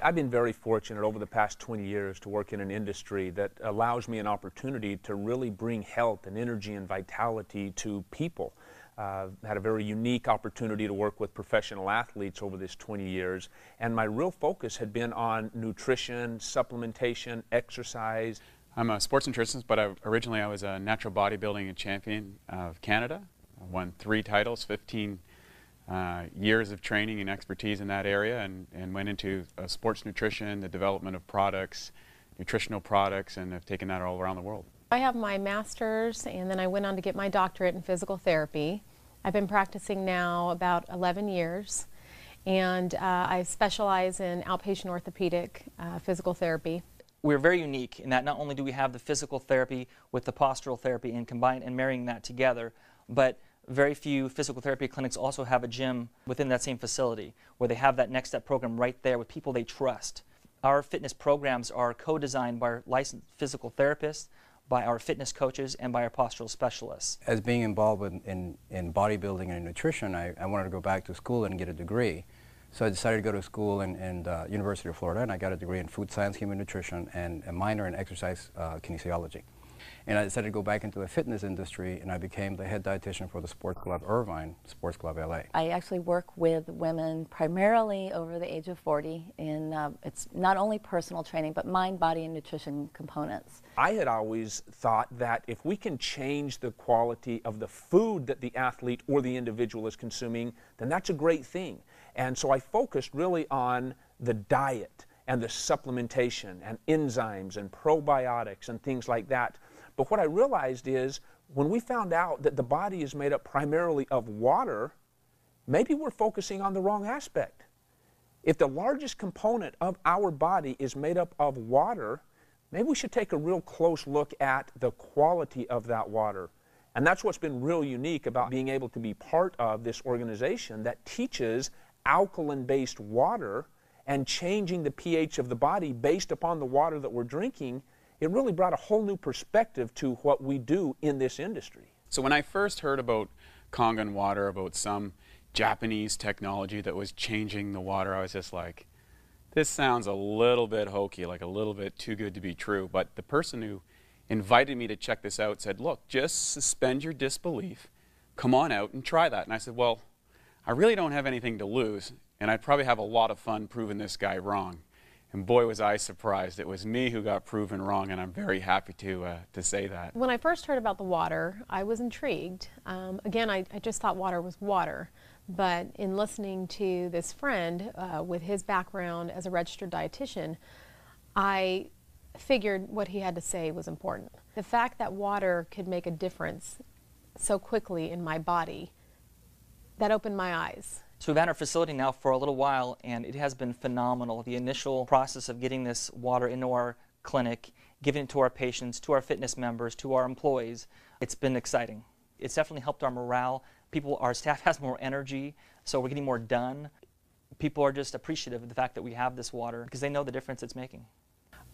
I've been very fortunate over the past 20 years to work in an industry that allows me an opportunity to really bring health and energy and vitality to people. Had a very unique opportunity to work with professional athletes over this 20 years, and my real focus had been on nutrition, supplementation, exercise. I'm a sports nutritionist, but originally I was a natural bodybuilding champion of Canada. I won 3 titles, 15 years of training and expertise in that area, and went into sports nutrition, the development of products, nutritional products, and have taken that all around the world. I have my master's, and then I went on to get my doctorate in physical therapy. I've been practicing now about 11 years, and I specialize in outpatient orthopedic physical therapy. We're very unique in that not only do we have the physical therapy with the postural therapy and combine and marrying that together, but very few physical therapy clinics also have a gym within that same facility where they have that next step program right there with people they trust. Our fitness programs are co-designed by our licensed physical therapists, by our fitness coaches, and by our postural specialists. As being involved in bodybuilding and nutrition, I wanted to go back to school and get a degree. So I decided to go to school in University of Florida, and I got a degree in food science, human nutrition, and a minor in exercise kinesiology. And I decided to go back into the fitness industry, and I became the head dietitian for the Sports Club Irvine, Sports Club LA. I actually work with women primarily over the age of 40 in, it's not only personal training, but mind, body, and nutrition components. I had always thought that if we can change the quality of the food that the athlete or the individual is consuming, then that's a great thing. And so I focused really on the diet and the supplementation and enzymes and probiotics and things like that. But what I realized is when we found out that the body is made up primarily of water, maybe we're focusing on the wrong aspect. If the largest component of our body is made up of water, maybe we should take a real close look at the quality of that water. And that's what's been real unique about being able to be part of this organization that teaches alkaline-based water and changing the pH of the body based upon the water that we're drinking. It really brought a whole new perspective to what we do in this industry. So when I first heard about Kangen water, about some Japanese technology that was changing the water, I was just like, this sounds a little bit hokey, like a little bit too good to be true. But the person who invited me to check this out said, look, just suspend your disbelief, come on out and try that. And I said, well, I really don't have anything to lose, and I'd probably have a lot of fun proving this guy wrong. And boy, was I surprised. It was me who got proven wrong, and I'm very happy to say that. When I first heard about the water, I was intrigued. Again, I just thought water was water. But in listening to this friend with his background as a registered dietitian, I figured what he had to say was important. The fact that water could make a difference so quickly in my body, that opened my eyes. So we've had our facility now for a little while, and it has been phenomenal. The initial process of getting this water into our clinic, giving it to our patients, to our fitness members, to our employees, it's been exciting. It's definitely helped our morale. Our staff has more energy, so we're getting more done. People are just appreciative of the fact that we have this water because they know the difference it's making.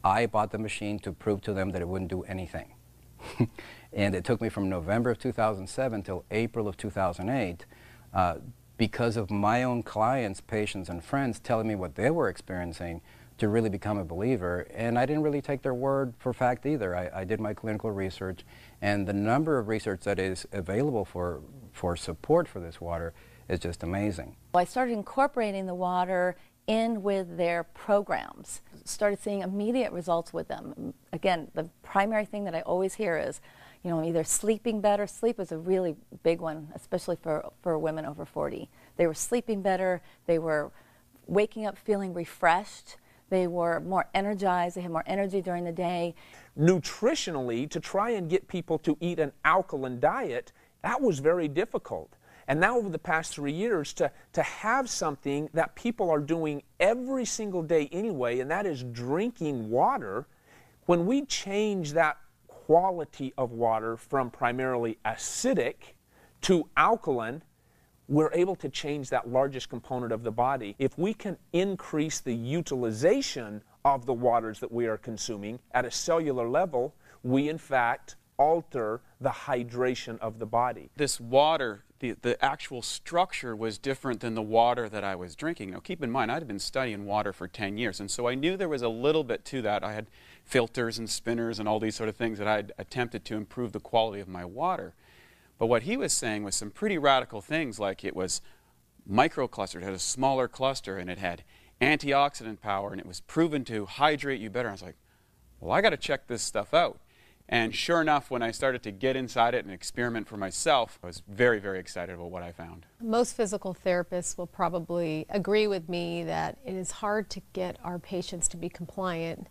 I bought the machine to prove to them that it wouldn't do anything. And it took me from November of 2007 till April of 2008 because of my own clients, patients, and friends telling me what they were experiencing to really become a believer. And I didn't really take their word for fact either. I did my clinical research, and the number of research that is available for support for this water is just amazing. I started incorporating the water in with their programs. Started seeing immediate results with them. Again, the primary thing that I always hear is, you know, either sleeping better. Sleep is a really big one, especially for women over 40. They were sleeping better. They were waking up feeling refreshed. They were more energized. They had more energy during the day. Nutritionally, to try and get people to eat an alkaline diet, that was very difficult. And now over the past 3 years, to have something that people are doing every single day anyway, and that is drinking water, when we change that quality of water from primarily acidic to alkaline, we're able to change that largest component of the body. If we can increase the utilization of the waters that we are consuming at a cellular level, we in fact alter the hydration of the body. This water, the actual structure was different than the water that I was drinking. Now keep in mind, I'd been studying water for 10 years, and so I knew there was a little bit to that. I had filters and spinners and all these sort of things that I'd attempted to improve the quality of my water. But what he was saying was some pretty radical things, like it was microclustered, it had a smaller cluster, and it had antioxidant power, and it was proven to hydrate you better. I was like, well, I got to check this stuff out. And sure enough, when I started to get inside it and experiment for myself, I was very, very excited about what I found. Most physical therapists will probably agree with me that it is hard to get our patients to be compliant